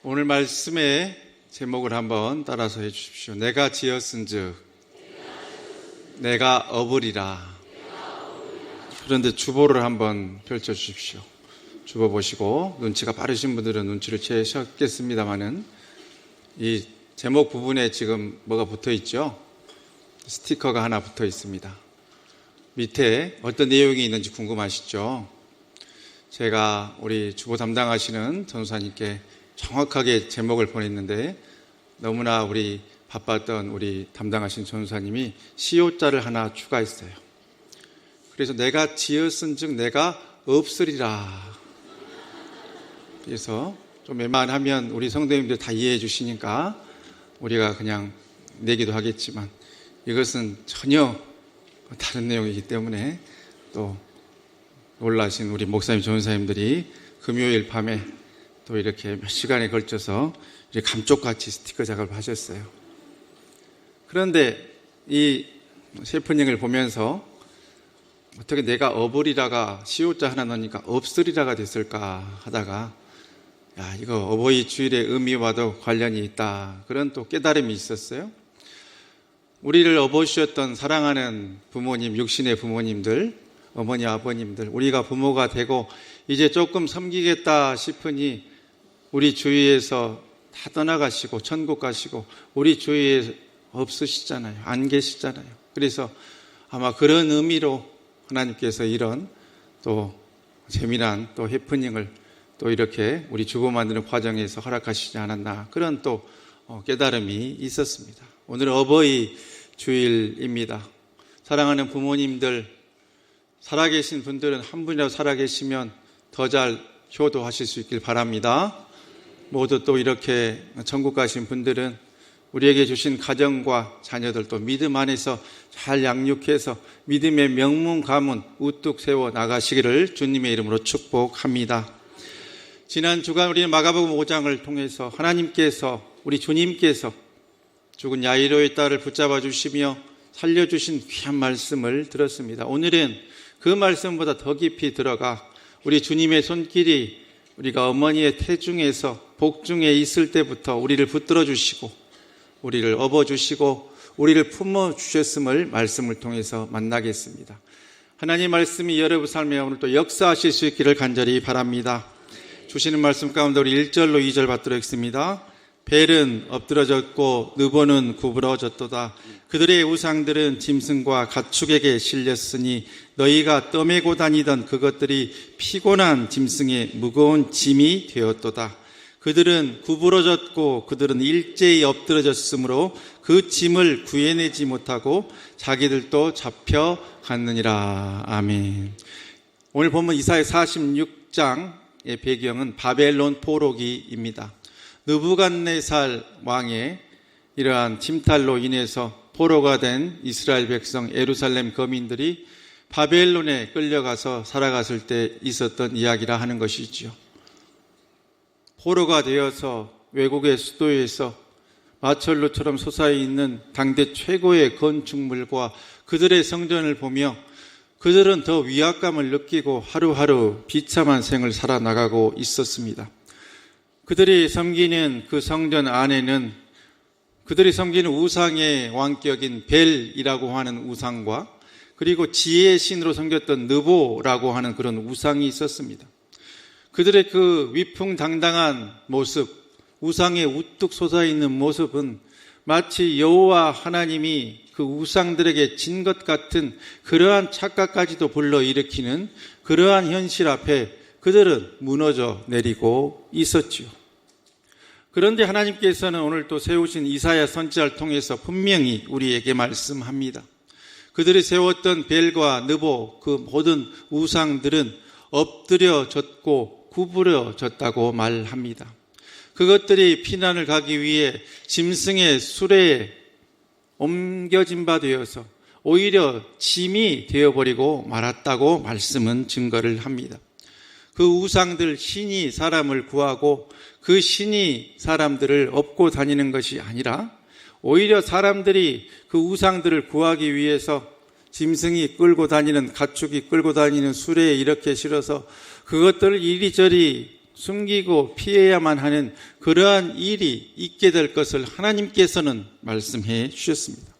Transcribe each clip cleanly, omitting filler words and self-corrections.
오늘 말씀의 제목을 한번 따라서 해주십시오. 내가 지었은즉 내가 업으리라. 그런데 주보를 한번 펼쳐주십시오. 주보 보시고 눈치가 빠르신 분들은 눈치를 채셨겠습니다마는 이 제목 부분에 지금 뭐가 붙어 있죠? 스티커가 하나 붙어 있습니다. 밑에 어떤 내용이 있는지 궁금하시죠? 제가 우리 주보 담당하시는 전도사님께 정확하게 제목을 보냈는데 너무나 우리 바빴던 우리 담당하신 전도사님이 시옷자를 하나 추가했어요. 그래서 내가 지었은즉 내가 없으리라. 그래서 좀 웬만하면 우리 성도님들 다 이해해 주시니까 우리가 그냥 내기도 하겠지만 이것은 전혀 다른 내용이기 때문에 또 놀라신 우리 목사님, 전도사님들이 금요일 밤에 또 이렇게 몇 시간에 걸쳐서 이렇게 감쪽같이 스티커 작업을 하셨어요. 그런데 이 셰프닝을 보면서 어떻게 내가 업으리라가 시옷자 하나 넣으니까 없으리라가 됐을까 하다가 야, 이거 어버이 주일의 의미와도 관련이 있다. 그런 또 깨달음이 있었어요. 우리를 업으셨던 사랑하는 부모님, 육신의 부모님들, 어머니, 아버님들, 우리가 부모가 되고 이제 조금 섬기겠다 싶으니 우리 주위에서 다 떠나가시고 천국 가시고 우리 주위에 없으시잖아요. 안 계시잖아요. 그래서 아마 그런 의미로 하나님께서 이런 또 재미난 또 해프닝을 또 이렇게 우리 주보 만드는 과정에서 허락하시지 않았나 그런 또 깨달음이 있었습니다. 오늘 어버이 주일입니다. 사랑하는 부모님들, 살아계신 분들은 한 분이라도 살아계시면 더 잘 효도하실 수 있길 바랍니다. 모두 또 이렇게 천국 가신 분들은 우리에게 주신 가정과 자녀들 또 믿음 안에서 잘 양육해서 믿음의 명문 가문 우뚝 세워 나가시기를 주님의 이름으로 축복합니다. 지난 주간 우리는 마가복음 5장을 통해서 하나님께서 우리 주님께서 죽은 야이로의 딸을 붙잡아 주시며 살려주신 귀한 말씀을 들었습니다. 오늘은 그 말씀보다 더 깊이 들어가 우리 주님의 손길이 우리가 어머니의 태중에서 복중에 있을 때부터 우리를 붙들어 주시고 우리를 업어 주시고 우리를 품어 주셨음을 말씀을 통해서 만나겠습니다. 하나님 말씀이 여러분 삶에 오늘 또 역사하실 수 있기를 간절히 바랍니다. 주시는 말씀 가운데 우리 1절로 2절 받도록 하겠습니다. 벨은 엎드러졌고 느보는 구부러졌도다. 그들의 우상들은 짐승과 가축에게 실렸으니 너희가 떠매고 다니던 그것들이 피곤한 짐승의 무거운 짐이 되었도다. 그들은 구부러졌고 그들은 일제히 엎드러졌으므로 그 짐을 구해내지 못하고 자기들도 잡혀갔느니라. 아멘. 오늘 본문 이사야 46장의 배경은 바벨론 포로기입니다. 느부갓네살 왕의 이러한 침탈로 인해서 포로가 된 이스라엘 백성 예루살렘 거민들이 바벨론에 끌려가서 살아갔을 때 있었던 이야기라 하는 것이지요. 포로가 되어서 외국의 수도에서 마철루처럼 솟아있는 당대 최고의 건축물과 그들의 성전을 보며 그들은 더 위압감을 느끼고 하루하루 비참한 생을 살아나가고 있었습니다. 그들이 섬기는 그 성전 안에는 그들이 섬기는 우상의 왕격인 벨이라고 하는 우상과 그리고 지혜의 신으로 섬겼던 느보라고 하는 그런 우상이 있었습니다. 그들의 그 위풍당당한 모습, 우상에 우뚝 솟아있는 모습은 마치 여호와 하나님이 그 우상들에게 진 것 같은 그러한 착각까지도 불러일으키는 그러한 현실 앞에 그들은 무너져 내리고 있었지요. 그런데 하나님께서는 오늘 또 세우신 이사야 선지자를 통해서 분명히 우리에게 말씀합니다. 그들이 세웠던 벨과 느보 그 모든 우상들은 엎드려졌고 구부려졌다고 말합니다. 그것들이 피난을 가기 위해 짐승의 수레에 옮겨진 바 되어서 오히려 짐이 되어버리고 말았다고 말씀은 증거를 합니다. 그 우상들 신이 사람을 구하고 그 신이 사람들을 업고 다니는 것이 아니라 오히려 사람들이 그 우상들을 구하기 위해서 짐승이 끌고 다니는 가축이 끌고 다니는 수레에 이렇게 실어서 그것들을 이리저리 숨기고 피해야만 하는 그러한 일이 있게 될 것을 하나님께서는 말씀해 주셨습니다.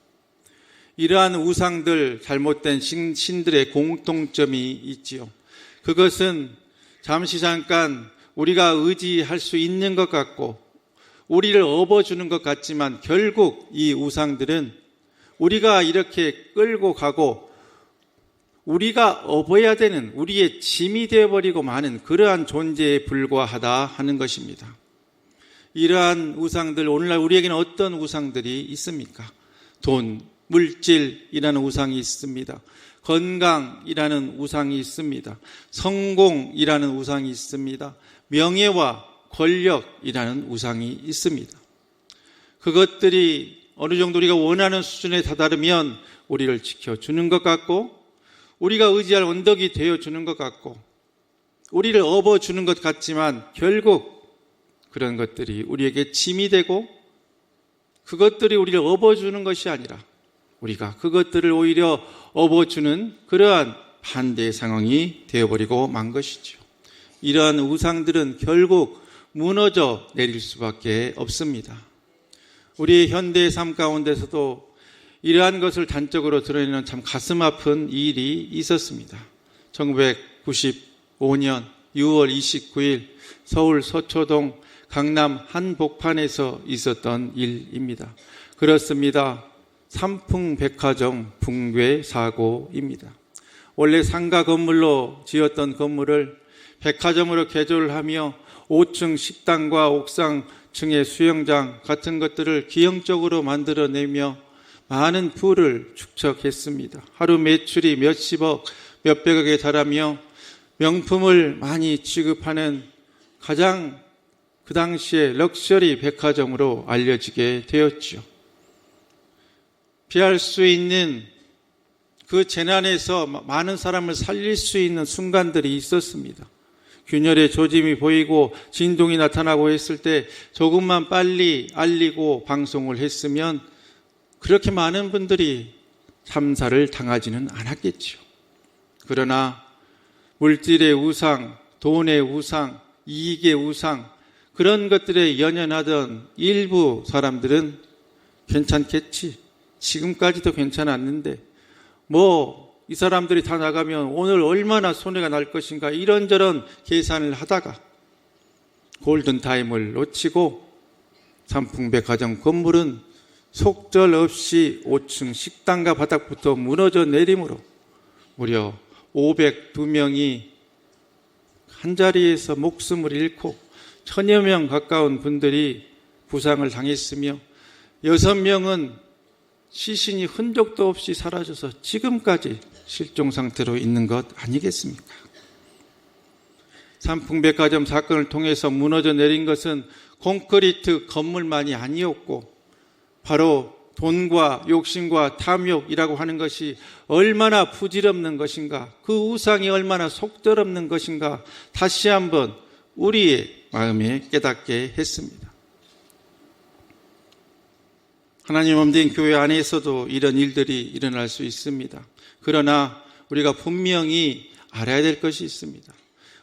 이러한 우상들, 잘못된 신들의 공통점이 있지요. 그것은 잠시 잠깐 우리가 의지할 수 있는 것 같고 우리를 업어주는 것 같지만 결국 이 우상들은 우리가 이렇게 끌고 가고 우리가 업어야 되는 우리의 짐이 되어버리고 마는 그러한 존재에 불과하다 하는 것입니다. 이러한 우상들, 오늘날 우리에게는 어떤 우상들이 있습니까? 돈, 물질이라는 우상이 있습니다. 건강이라는 우상이 있습니다. 성공이라는 우상이 있습니다. 명예와 권력이라는 우상이 있습니다. 그것들이 어느 정도 우리가 원하는 수준에 다다르면 우리를 지켜주는 것 같고 우리가 의지할 언덕이 되어주는 것 같고 우리를 업어주는 것 같지만 결국 그런 것들이 우리에게 짐이 되고 그것들이 우리를 업어주는 것이 아니라 우리가 그것들을 오히려 업어주는 그러한 반대의 상황이 되어버리고 만 것이죠. 이러한 우상들은 결국 무너져 내릴 수밖에 없습니다. 우리 현대의 삶 가운데서도 이러한 것을 단적으로 드러내는 참 가슴 아픈 일이 있었습니다. 1995년 6월 29일 서울 서초동 강남 한복판에서 있었던 일입니다. 그렇습니다. 삼풍백화점 붕괴 사고입니다. 원래 상가 건물로 지었던 건물을 백화점으로 개조를 하며 5층 식당과 옥상층의 수영장 같은 것들을 기형적으로 만들어내며 많은 부를 축적했습니다. 하루 매출이 몇십억, 몇백억에 달하며 명품을 많이 취급하는 가장 그 당시에 럭셔리 백화점으로 알려지게 되었죠. 피할 수 있는 그 재난에서 많은 사람을 살릴 수 있는 순간들이 있었습니다. 균열의 조짐이 보이고 진동이 나타나고 했을 때 조금만 빨리 알리고 방송을 했으면 그렇게 많은 분들이 참사를 당하지는 않았겠죠. 그러나 물질의 우상, 돈의 우상, 이익의 우상 그런 것들에 연연하던 일부 사람들은 괜찮겠지. 지금까지도 괜찮았는데 이 사람들이 다 나가면 오늘 얼마나 손해가 날 것인가 이런저런 계산을 하다가 골든타임을 놓치고 삼풍백화점 건물은 속절없이 5층 식당과 바닥부터 무너져 내림으로 무려 502명이 한자리에서 목숨을 잃고 1000여 명 가까운 분들이 부상을 당했으며 6명은 시신이 흔적도 없이 사라져서 지금까지 실종 상태로 있는 것 아니겠습니까? 삼풍백화점 사건을 통해서 무너져 내린 것은 콘크리트 건물만이 아니었고 바로 돈과 욕심과 탐욕이라고 하는 것이 얼마나 부질없는 것인가, 그 우상이 얼마나 속절없는 것인가 다시 한번 우리의 마음에 깨닫게 했습니다. 하나님 몸된 교회 안에서도 이런 일들이 일어날 수 있습니다. 그러나 우리가 분명히 알아야 될 것이 있습니다.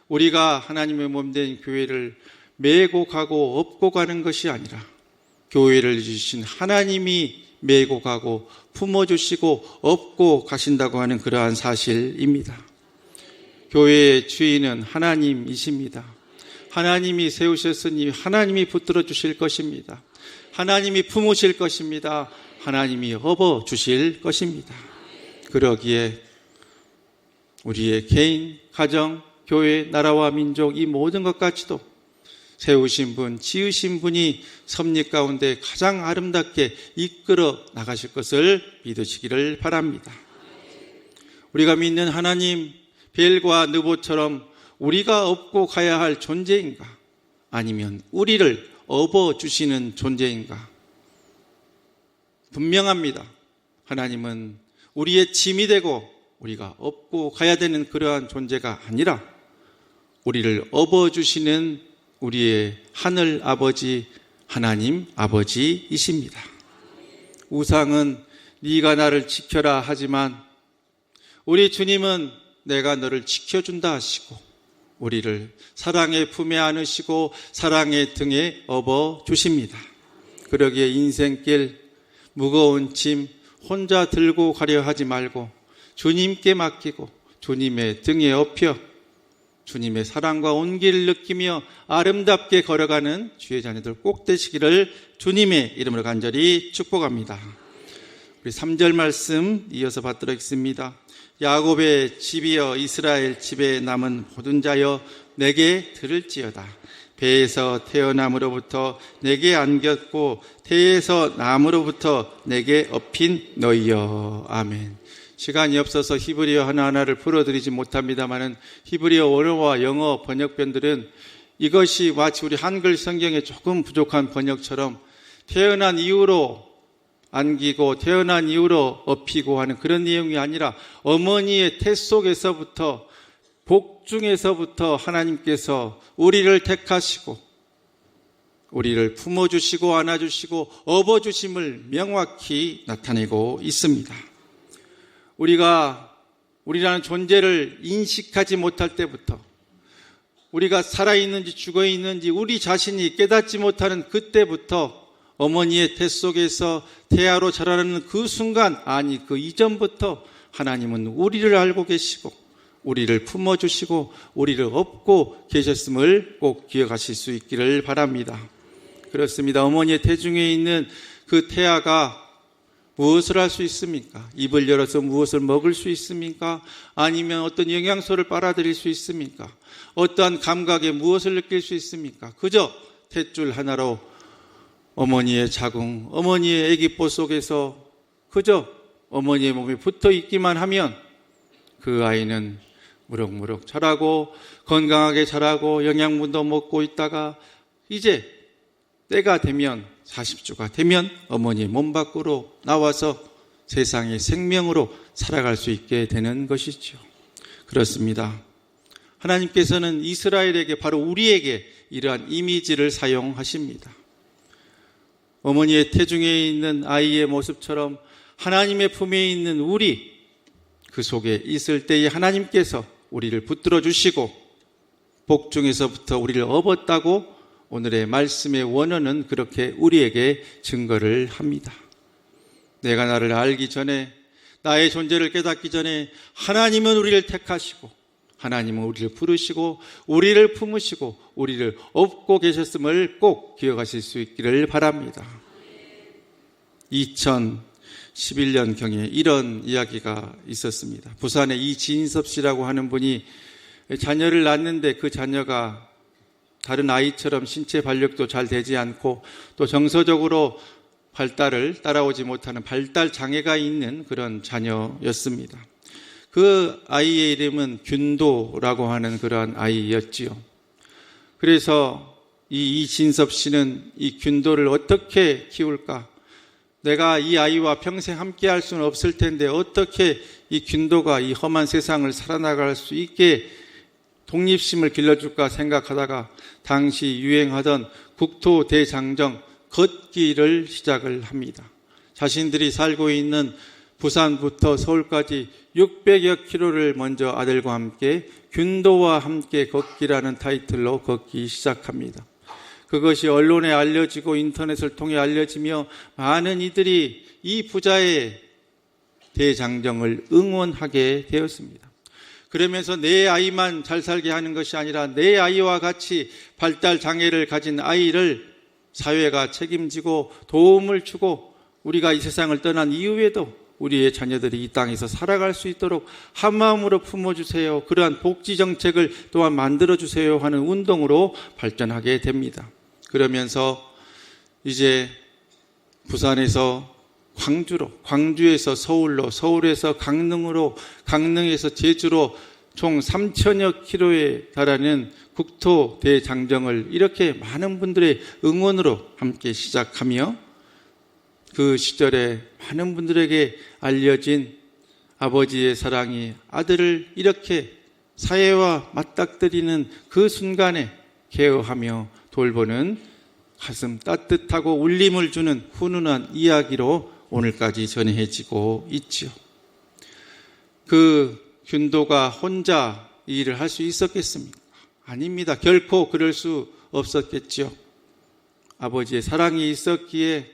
우리가 하나님의 몸된 교회를 메고 가고 업고 가는 것이 아니라 교회를 주신 하나님이 메고 가고 품어주시고 업고 가신다고 하는 그러한 사실입니다. 교회의 주인은 하나님이십니다. 하나님이 세우셨으니 하나님이 붙들어 주실 것입니다. 하나님이 품으실 것입니다. 하나님이 업어 주실 것입니다. 그러기에 우리의 개인, 가정, 교회, 나라와 민족 이 모든 것 같이도 세우신 분, 지으신 분이 섭리 가운데 가장 아름답게 이끌어 나가실 것을 믿으시기를 바랍니다. 우리가 믿는 하나님, 벨과 느보처럼 우리가 업고 가야 할 존재인가? 아니면 우리를 업어주시는 존재인가? 분명합니다. 하나님은 우리의 짐이 되고 우리가 업고 가야 되는 그러한 존재가 아니라 우리를 업어주시는 우리의 하늘 아버지 하나님 아버지이십니다. 우상은 네가 나를 지켜라 하지만 우리 주님은 내가 너를 지켜준다 하시고 우리를 사랑의 품에 안으시고 사랑의 등에 업어 주십니다. 그러기에 인생길 무거운 짐 혼자 들고 가려 하지 말고 주님께 맡기고 주님의 등에 업혀 주님의 사랑과 온기를 느끼며 아름답게 걸어가는 주의 자녀들 꼭 되시기를 주님의 이름으로 간절히 축복합니다. 우리 3절 말씀 이어서 받도록 하겠습니다. 야곱의 집이여 이스라엘 집에 남은 모든 자여 내게 들을지어다. 배에서 태어남으로부터 내게 안겼고 태에서 남으로부터 내게 업힌 너희여. 아멘. 시간이 없어서 히브리어 하나하나를 풀어드리지 못합니다만은 히브리어 원어와 영어 번역본들은 이것이 마치 우리 한글 성경에 조금 부족한 번역처럼 태어난 이후로 안기고 태어난 이후로 업히고 하는 그런 내용이 아니라 어머니의 태 속에서부터 복중에서부터 하나님께서 우리를 택하시고 우리를 품어주시고 안아주시고 업어주심을 명확히 나타내고 있습니다. 우리라는 존재를 인식하지 못할 때부터 우리가 살아있는지 죽어있는지 우리 자신이 깨닫지 못하는 그때부터 어머니의 태 속에서 태아로 자라는 그 순간, 아니 그 이전부터 하나님은 우리를 알고 계시고 우리를 품어주시고 우리를 업고 계셨음을 꼭 기억하실 수 있기를 바랍니다. 그렇습니다. 어머니의 태중에 있는 그 태아가 무엇을 할 수 있습니까? 입을 열어서 무엇을 먹을 수 있습니까? 아니면 어떤 영양소를 빨아들일 수 있습니까? 어떠한 감각에 무엇을 느낄 수 있습니까? 그저 탯줄 하나로 어머니의 자궁, 어머니의 아기뽀 속에서 그저 어머니의 몸에 붙어 있기만 하면 그 아이는 무럭무럭 자라고 건강하게 자라고 영양분도 먹고 있다가 이제 때가 되면 40주가 되면 어머니의 몸 밖으로 나와서 세상의 생명으로 살아갈 수 있게 되는 것이죠. 그렇습니다. 하나님께서는 이스라엘에게 바로 우리에게 이러한 이미지를 사용하십니다. 어머니의 태중에 있는 아이의 모습처럼 하나님의 품에 있는 우리 그 속에 있을 때에 하나님께서 우리를 붙들어 주시고 복중에서부터 우리를 업었다고 오늘의 말씀의 원어는 그렇게 우리에게 증거를 합니다. 내가 나를 알기 전에 나의 존재를 깨닫기 전에 하나님은 우리를 택하시고 하나님은 우리를 부르시고 우리를 품으시고 우리를 업고 계셨음을 꼭 기억하실 수 있기를 바랍니다. 2011년경에 이런 이야기가 있었습니다. 부산의 이진섭 씨라고 하는 분이 자녀를 낳았는데 그 자녀가 다른 아이처럼 신체 발육도 잘 되지 않고 또 정서적으로 발달을 따라오지 못하는 발달 장애가 있는 그런 자녀였습니다. 그 아이의 이름은 균도라고 하는 그런 아이였지요. 그래서 이 이진섭 씨는 이 균도를 어떻게 키울까? 내가 이 아이와 평생 함께 할 수는 없을 텐데 어떻게 이 균도가 이 험한 세상을 살아나갈 수 있게 독립심을 길러줄까 생각하다가 당시 유행하던 국토대장정 걷기를 시작을 합니다. 자신들이 살고 있는 부산부터 서울까지 600여 킬로를 먼저 아들과 함께 균도와 함께 걷기라는 타이틀로 걷기 시작합니다. 그것이 언론에 알려지고 인터넷을 통해 알려지며 많은 이들이 이 부자의 대장정을 응원하게 되었습니다. 그러면서 내 아이만 잘 살게 하는 것이 아니라 내 아이와 같이 발달 장애를 가진 아이를 사회가 책임지고 도움을 주고 우리가 이 세상을 떠난 이후에도 우리의 자녀들이 이 땅에서 살아갈 수 있도록 한마음으로 품어주세요. 그러한 복지 정책을 또한 만들어주세요 하는 운동으로 발전하게 됩니다. 그러면서 이제 부산에서 광주로, 광주에서 서울로, 서울에서 강릉으로, 강릉에서 제주로 총 3천여 킬로에 달하는 국토 대장정을 이렇게 많은 분들의 응원으로 함께 시작하며 그 시절에 많은 분들에게 알려진 아버지의 사랑이 아들을 이렇게 사회와 맞닥뜨리는 그 순간에 케어하며 돌보는 가슴 따뜻하고 울림을 주는 훈훈한 이야기로 오늘까지 전해지고 있죠. 그 균도가 혼자 이 일을 할 수 있었겠습니까? 아닙니다. 결코 그럴 수 없었겠지요. 아버지의 사랑이 있었기에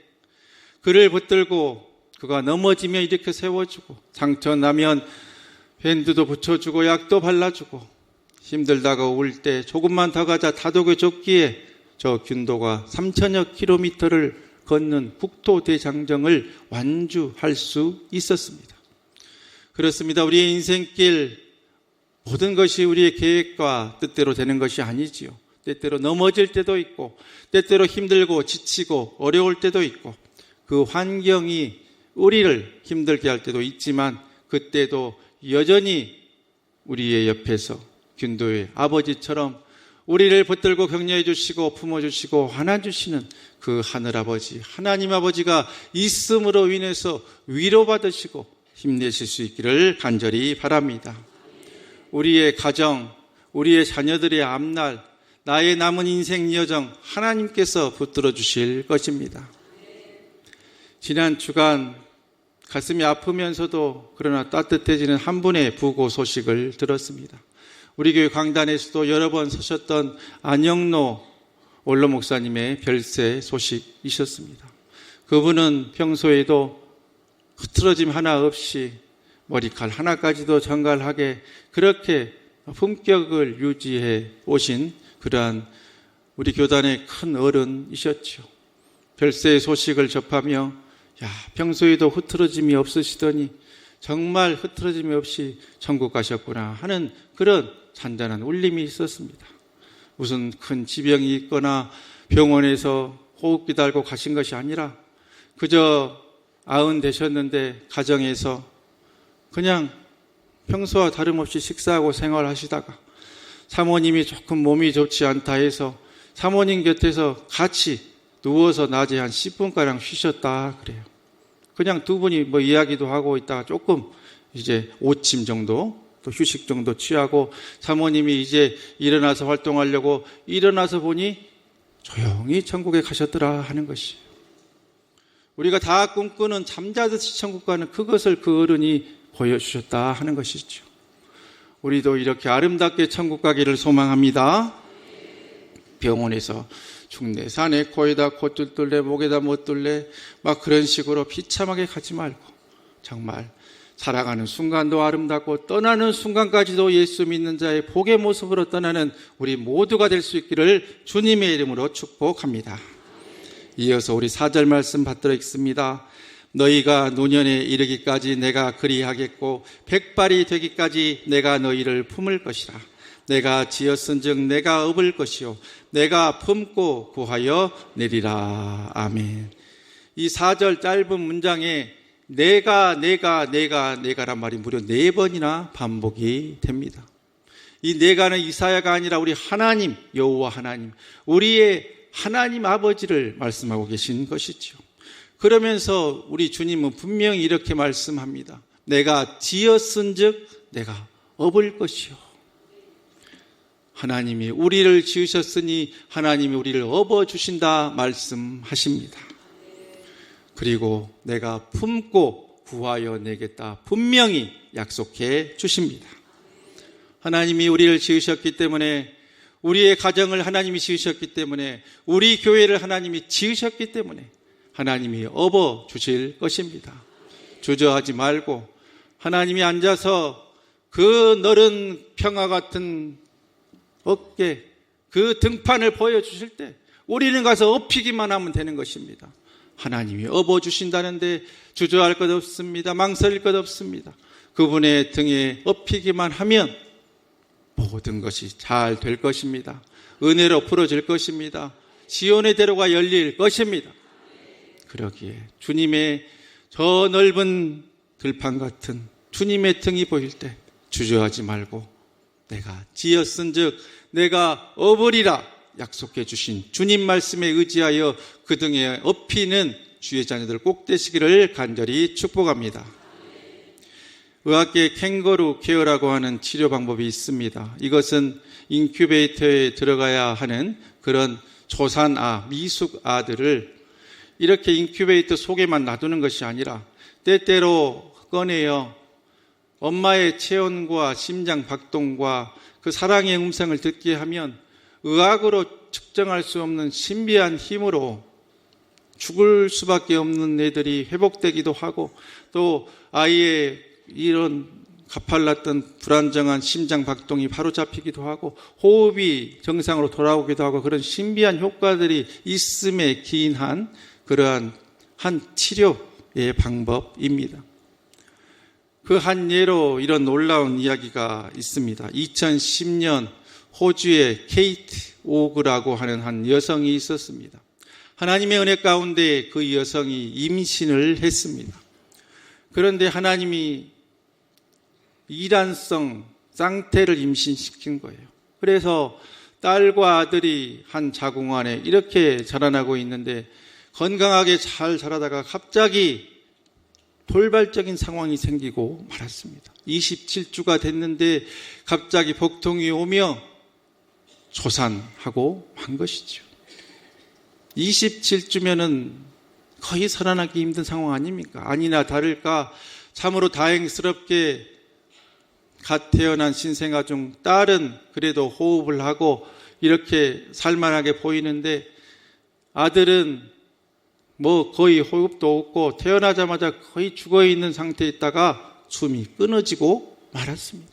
그를 붙들고 그가 넘어지면 일으켜 세워주고 상처 나면 밴드도 붙여주고 약도 발라주고 힘들다가 울 때 조금만 더 가자 다독여줬기에 저 균도가 3천여 킬로미터를 걷는 국토대장정을 완주할 수 있었습니다. 그렇습니다. 우리의 인생길 모든 것이 우리의 계획과 뜻대로 되는 것이 아니지요. 때때로 넘어질 때도 있고 때때로 힘들고 지치고 어려울 때도 있고 그 환경이 우리를 힘들게 할 때도 있지만 그때도 여전히 우리의 옆에서 균도의 아버지처럼 우리를 붙들고 격려해 주시고 품어주시고 안아주시는 그 하늘아버지 하나님 아버지가 있음으로 인해서 위로받으시고 힘내실 수 있기를 간절히 바랍니다. 우리의 가정, 우리의 자녀들의 앞날, 나의 남은 인생 여정 하나님께서 붙들어 주실 것입니다. 지난 주간 가슴이 아프면서도 그러나 따뜻해지는 한 분의 부고 소식을 들었습니다. 우리 교회 강단에서도 여러 번 서셨던 안영노 원로 목사님의 별세 소식이셨습니다. 그분은 평소에도 흐트러짐 하나 없이 머리칼 하나까지도 정갈하게 그렇게 품격을 유지해 오신 그러한 우리 교단의 큰 어른이셨죠. 별세의 소식을 접하며 평소에도 흐트러짐이 없으시더니 정말 흐트러짐이 없이 천국 가셨구나 하는 그런 잔잔한 울림이 있었습니다. 무슨 큰 지병이 있거나 병원에서 호흡기 달고 가신 것이 아니라 그저 90 되셨는데 가정에서 그냥 평소와 다름없이 식사하고 생활하시다가 사모님이 조금 몸이 좋지 않다 해서 사모님 곁에서 같이 누워서 낮에 한 10분가량 쉬셨다 그래요. 그냥 두 분이 이야기도 하고 있다가 조금 이제 오침 정도 또 휴식 정도 취하고 사모님이 이제 일어나서 활동하려고 일어나서 보니 조용히 천국에 가셨더라 하는 것이 우리가 다 꿈꾸는 잠자듯이 천국 가는 그것을 그 어른이 보여주셨다 하는 것이죠. 우리도 이렇게 아름답게 천국 가기를 소망합니다. 병원에서 죽네 사네 코에다 코 뚫뚫래 목에다 못 뚫래 막 그런 식으로 비참하게 가지 말고 정말 살아가는 순간도 아름답고 떠나는 순간까지도 예수 믿는 자의 복의 모습으로 떠나는 우리 모두가 될 수 있기를 주님의 이름으로 축복합니다. 이어서 우리 4절 말씀 받들어 읽습니다. 너희가 노년에 이르기까지 내가 그리하겠고 백발이 되기까지 내가 너희를 품을 것이라. 내가 지었은즉 내가 업을 것이요 내가 품고 구하여 내리라. 아멘. 이 4절 짧은 문장에 내가란 말이 무려 4번이나 반복이 됩니다. 이 내가는 이사야가 아니라 우리 하나님, 여호와 하나님, 우리의 하나님 아버지를 말씀하고 계신 것이죠. 그러면서 우리 주님은 분명히 이렇게 말씀합니다. 내가 지었은즉 내가 업을 것이요. 하나님이 우리를 지으셨으니 하나님이 우리를 업어주신다 말씀하십니다. 그리고 내가 품고 구하여 내겠다 분명히 약속해 주십니다. 하나님이 우리를 지으셨기 때문에 우리의 가정을 하나님이 지으셨기 때문에 우리 교회를 하나님이 지으셨기 때문에 하나님이 업어주실 것입니다. 주저하지 말고 하나님이 앉아서 그 너른 평화 같은 어깨 그 등판을 보여주실 때 우리는 가서 업히기만 하면 되는 것입니다. 하나님이 업어주신다는데 주저할 것 없습니다. 망설일 것 없습니다. 그분의 등에 업히기만 하면 모든 것이 잘 될 것입니다. 은혜로 풀어질 것입니다. 시온의 대로가 열릴 것입니다. 그러기에 주님의 저 넓은 들판 같은 주님의 등이 보일 때 주저하지 말고 내가 지었은즉 내가 업으리라 약속해 주신 주님 말씀에 의지하여 그 등에 업히는 주의 자녀들 꼭 되시기를 간절히 축복합니다. 의학계 캥거루 케어라고 하는 치료 방법이 있습니다. 이것은 인큐베이터에 들어가야 하는 그런 초산아, 미숙아들을 이렇게 인큐베이터 속에만 놔두는 것이 아니라 때때로 꺼내어 엄마의 체온과 심장 박동과 그 사랑의 음성을 듣게 하면 의학으로 측정할 수 없는 신비한 힘으로 죽을 수밖에 없는 애들이 회복되기도 하고, 또 아이의 이런 가팔랐던 불안정한 심장 박동이 바로잡히기도 하고 호흡이 정상으로 돌아오기도 하고, 그런 신비한 효과들이 있음에 기인한 그러한 한 치료의 방법입니다. 그 한 예로 이런 놀라운 이야기가 있습니다. 2010년 호주에 케이트 오그라고 하는 한 여성이 있었습니다. 하나님의 은혜 가운데 그 여성이 임신을 했습니다. 그런데 하나님이 이란성 쌍태를 임신시킨 거예요. 그래서 딸과 아들이 한 자궁 안에 이렇게 자라나고 있는데, 건강하게 잘 자라다가 갑자기 돌발적인 상황이 생기고 말았습니다. 27주가 됐는데 갑자기 복통이 오며 조산하고 만 것이죠. 27주면은 거의 살아나기 힘든 상황 아닙니까? 아니나 다를까 참으로 다행스럽게 갓 태어난 신생아 중 딸은 그래도 호흡을 하고 이렇게 살만하게 보이는데, 아들은 거의 호흡도 없고 태어나자마자 거의 죽어있는 상태에 있다가 숨이 끊어지고 말았습니다.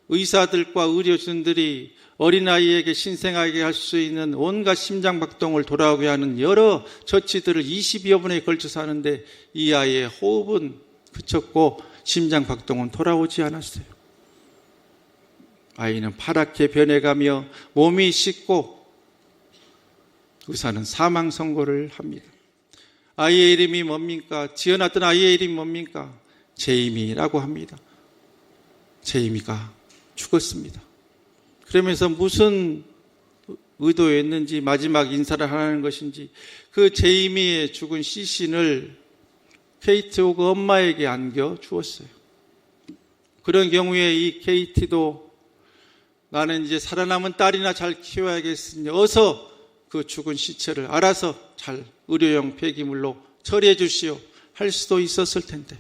의사들과 의료진들이 어린아이에게 신생아에게 할 수 있는 온갖 심장박동을 돌아오게 하는 여러 처치들을 20여 분에 걸쳐서 하는데, 이 아이의 호흡은 그쳤고 심장박동은 돌아오지 않았어요. 아이는 파랗게 변해가며 몸이 씻고 의사는 사망 선고를 합니다. 아이의 이름이 뭡니까? 지어놨던 아이의 이름이 뭡니까? 제이미라고 합니다. 제이미가 죽었습니다. 그러면서 무슨 의도였는지 마지막 인사를 하는 것인지 그 제이미의 죽은 시신을 케이트 오그 엄마에게 안겨 주었어요. 그런 경우에 이 케이티도 나는 이제 살아남은 딸이나 잘 키워야겠으니 어서 그 죽은 시체를 알아서 잘 의료용 폐기물로 처리해 주시오 할 수도 있었을 텐데,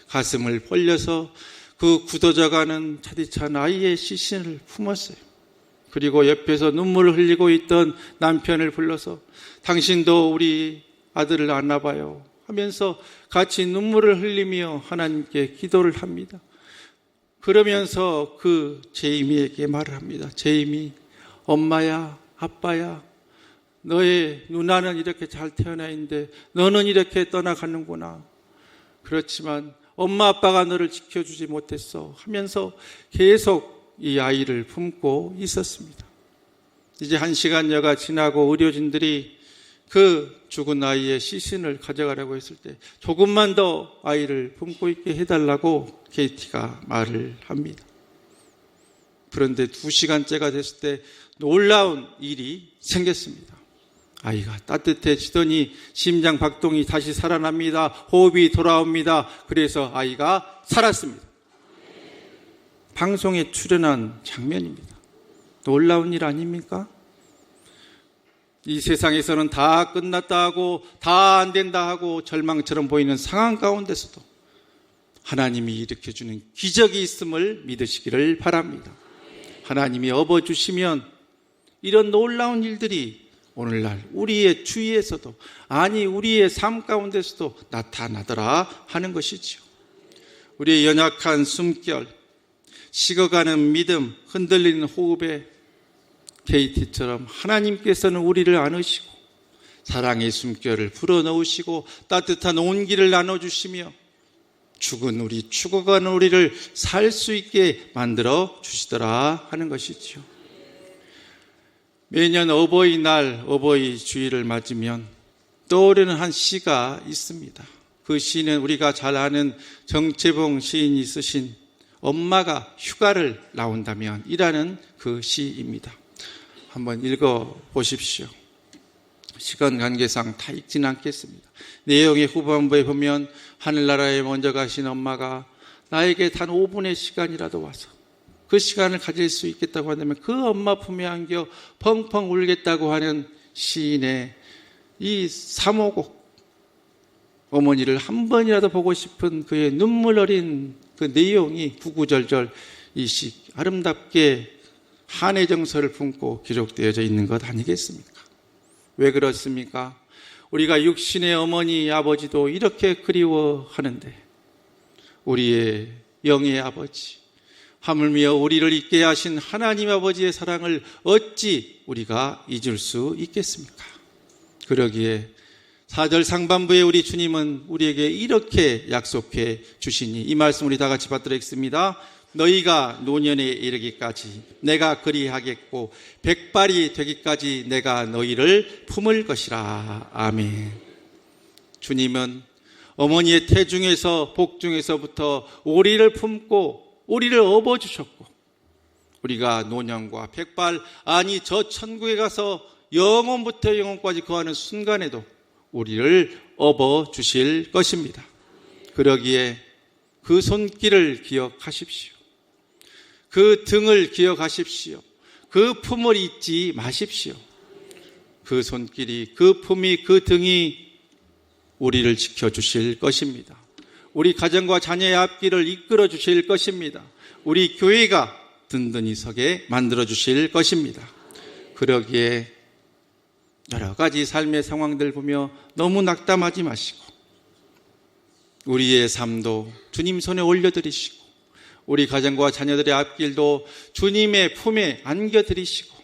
가슴을 벌려서 그 굳어져가는 차디찬 아이의 시신을 품었어요. 그리고 옆에서 눈물을 흘리고 있던 남편을 불러서 당신도 우리 아들을 안아봐요 하면서 같이 눈물을 흘리며 하나님께 기도를 합니다. 그러면서 그 제이미에게 말을 합니다. 제이미, 엄마야, 아빠야, 너의 누나는 이렇게 잘 태어나 있는데 너는 이렇게 떠나가는구나. 그렇지만 엄마 아빠가 너를 지켜주지 못했어 하면서 계속 이 아이를 품고 있었습니다. 이제 1시간여가 지나고 의료진들이 그 죽은 아이의 시신을 가져가려고 했을 때 조금만 더 아이를 품고 있게 해달라고 케이티가 말을 합니다. 그런데 2시간째가 됐을 때 놀라운 일이 생겼습니다. 아이가 따뜻해지더니 심장 박동이 다시 살아납니다. 호흡이 돌아옵니다. 그래서 아이가 살았습니다. 방송에 출연한 장면입니다. 놀라운 일 아닙니까? 이 세상에서는 다 끝났다 하고 다 안 된다 하고 절망처럼 보이는 상황 가운데서도 하나님이 일으켜주는 기적이 있음을 믿으시기를 바랍니다. 하나님이 업어주시면 이런 놀라운 일들이 오늘날 우리의 주위에서도, 아니 우리의 삶 가운데서도 나타나더라 하는 것이지요. 우리의 연약한 숨결, 식어가는 믿음, 흔들리는 호흡에 케이티처럼 하나님께서는 우리를 안으시고 사랑의 숨결을 불어넣으시고 따뜻한 온기를 나눠주시며 죽어가는 우리를 살 수 있게 만들어 주시더라 하는 것이지요. 매년 어버이날, 어버이 주일을 맞으면 떠오르는 한 시가 있습니다. 그 시는 우리가 잘 아는 정채봉 시인이 쓰신 엄마가 휴가를 나온다면 이라는 그 시입니다. 한번 읽어보십시오. 시간 관계상 다 읽지는 않겠습니다. 내용의 후반부에 보면 하늘나라에 먼저 가신 엄마가 나에게 단 5분의 시간이라도 와서 그 시간을 가질 수 있겠다고 한다면 그 엄마 품에 안겨 펑펑 울겠다고 하는 시인의 이 사모곡, 어머니를 한 번이라도 보고 싶은 그의 눈물 어린 그 그 내용이 구구절절 아름답게 한의 정서를 품고 기록되어져 있는 것 아니겠습니까? 왜 그렇습니까? 우리가 육신의 어머니 아버지도 이렇게 그리워하는데 우리의 영의 아버지, 하물며 우리를 있게 하신 하나님 아버지의 사랑을 어찌 우리가 잊을 수 있겠습니까? 그러기에 4절 상반부에 우리 주님은 우리에게 이렇게 약속해 주시니 이 말씀 우리 다 같이 받들어 읽습니다. 너희가 노년에 이르기까지 내가 그리하겠고 백발이 되기까지 내가 너희를 품을 것이라. 아멘. 주님은 어머니의 태중에서 복중에서부터 우리를 품고 우리를 업어주셨고 우리가 노년과 백발 아니 저 천국에 가서 영원부터 영원까지 거하는 순간에도 우리를 업어주실 것입니다. 그러기에 그 손길을 기억하십시오. 그 등을 기억하십시오. 그 품을 잊지 마십시오. 그 손길이, 그 품이, 그 등이 우리를 지켜주실 것입니다. 우리 가정과 자녀의 앞길을 이끌어 주실 것입니다. 우리 교회가 든든히 서게 만들어 주실 것입니다. 그러기에 여러 가지 삶의 상황들 보며 너무 낙담하지 마시고 우리의 삶도 주님 손에 올려드리시고 우리 가정과 자녀들의 앞길도 주님의 품에 안겨드리시고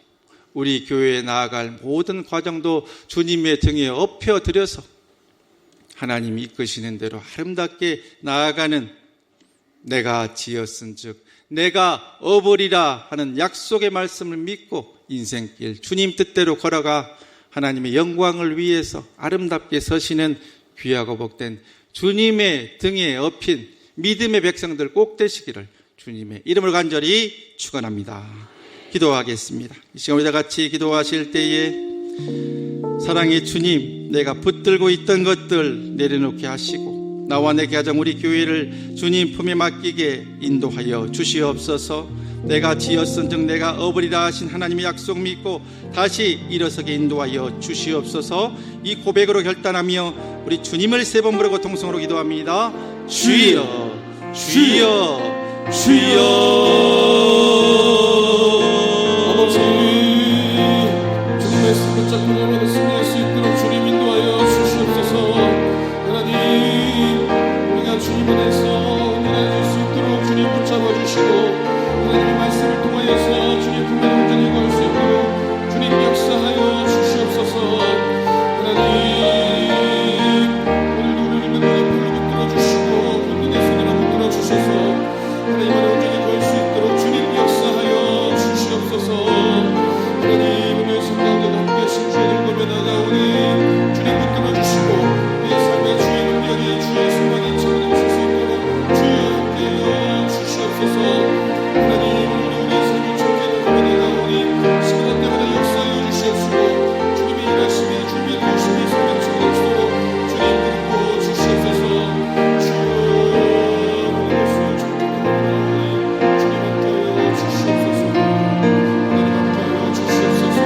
우리 교회에 나아갈 모든 과정도 주님의 등에 엎혀드려서 하나님이 이끄시는 대로 아름답게 나아가는 내가 지었은즉 내가 업으리라 하는 약속의 말씀을 믿고 인생길 주님 뜻대로 걸어가 하나님의 영광을 위해서 아름답게 서시는 귀하고 복된 주님의 등에 업힌 믿음의 백성들 꼭 되시기를 주님의 이름을 간절히 축원합니다. 기도하겠습니다. 이 시간 우리 다 같이 기도하실 때에 사랑의 주님, 내가 붙들고 있던 것들 내려놓게 하시고 나와 내 가정 우리 교회를 주님 품에 맡기게 인도하여 주시옵소서. 내가 지었은즉 내가 업으리라 하신 하나님의 약속 믿고 다시 일어서게 인도하여 주시옵소서. 이 고백으로 결단하며 우리 주님을 세 번 부르고 통성으로 기도합니다. 주여 주여 주여. 아버지, 주님의 말씀 붙잡고 날마다 승리할 수 있도록 주님 인도하여 주시옵소서. 하나님, 우리가 주님 안에서 은혜를 줄 수 있도록 주님 붙잡아 주시고 하나님의 말씀을 통하여서 주님 품에 온전히 걸 수 있도록 주님 역사하여 주시옵소서. 하나님, 오늘도 우리를 맨날 풀로 붙들어 주시고 본능의 손으로 붙들어 주셔서 하나님 안에 온전히 걸 수 있도록 주님 역사하여 주시옵소서. 하나님, 오늘 성경에 함께 하신 주의 일곱에 나가오니 주님 붙들어 주시고 우리의 삶의 주의 능력이 주의 소망이 차원에 오실 수 있도록 주여 함께하여 주시옵소서. 하나님, 오늘 우리의 삶을 주께 드리며 나가오니 시간 때마다 역사하여 주시옵시고 주님이 일하심이 주님이 도우심이 성령처럼 넘치도록 주님 믿고 주시옵소서. 주여, 오늘 말씀을 주께 드리며 주님 함께하여 주시옵소서. 하나님 함께하여 주시옵소서.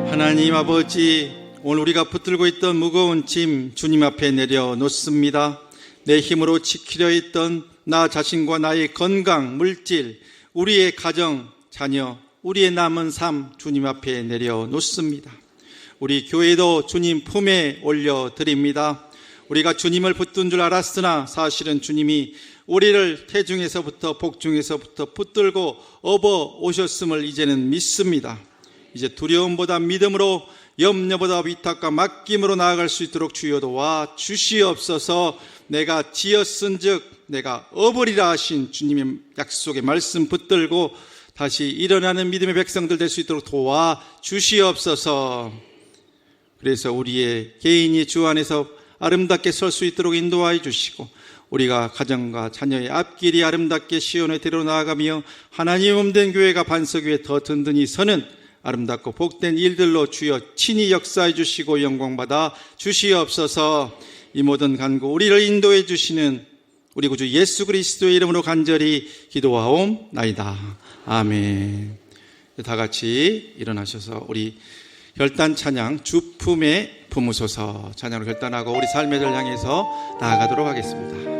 하나님 아버지, 오늘 우리가 붙들고 있던 무거운 짐 주님 앞에 내려놓습니다. 내 힘으로 지키려 했던 나 자신과 나의 건강, 물질, 우리의 가정, 자녀, 우리의 남은 삶 주님 앞에 내려놓습니다. 우리 교회도 주님 품에 올려드립니다. 우리가 주님을 붙든 줄 알았으나 사실은 주님이 우리를 태중에서부터 복중에서부터 붙들고 업어 오셨음을 이제는 믿습니다. 이제 두려움보다 믿음으로 염려보다 위탁과 맡김으로 나아갈 수 있도록 주여 도와 주시옵소서. 내가 지었은즉 내가 업으리라 하신 주님의 약속의 말씀 붙들고 다시 일어나는 믿음의 백성들 될 수 있도록 도와 주시옵소서. 그래서 우리의 개인이 주 안에서 아름답게 설 수 있도록 인도하여 주시고 우리가 가정과 자녀의 앞길이 아름답게 시온에 데려 나아가며 하나님 몸된 교회가 반석위에 더 든든히 서는 아름답고 복된 일들로 주여 친히 역사해 주시고 영광받아 주시옵소서. 이 모든 간구 우리를 인도해 주시는 우리 구주 예수 그리스도의 이름으로 간절히 기도하옵나이다. 아멘. 다 같이 일어나셔서 우리 결단 찬양 주 품에 품으소서 찬양으로 결단하고 우리 삶의 절 향해서 나아가도록 하겠습니다.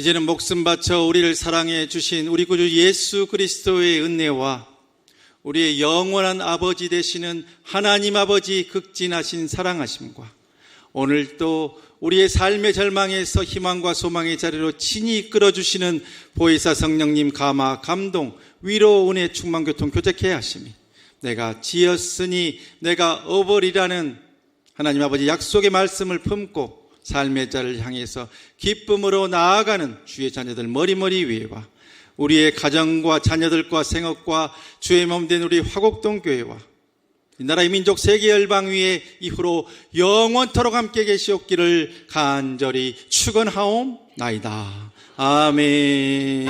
이제는 목숨 바쳐 우리를 사랑해 주신 우리 구주 예수 그리스도의 은혜와 우리의 영원한 아버지 되시는 하나님 아버지 극진하신 사랑하심과 오늘 또 우리의 삶의 절망에서 희망과 소망의 자리로 친히 이끌어주시는 보혜사 성령님 감화, 감동, 위로, 은혜, 충만, 교통, 교제케 하심이 내가 지었으니 내가 어버리라는 하나님 아버지 약속의 말씀을 품고 삶의 자를 향해서 기쁨으로 나아가는 주의 자녀들 머리머리 위에와 우리의 가정과 자녀들과 생업과 주의 몸된 우리 화곡동 교회와 이 나라의 민족 세계 열방 위에 이후로 영원토록 함께 계시옵기를 간절히 축원하옵나이다. 아멘.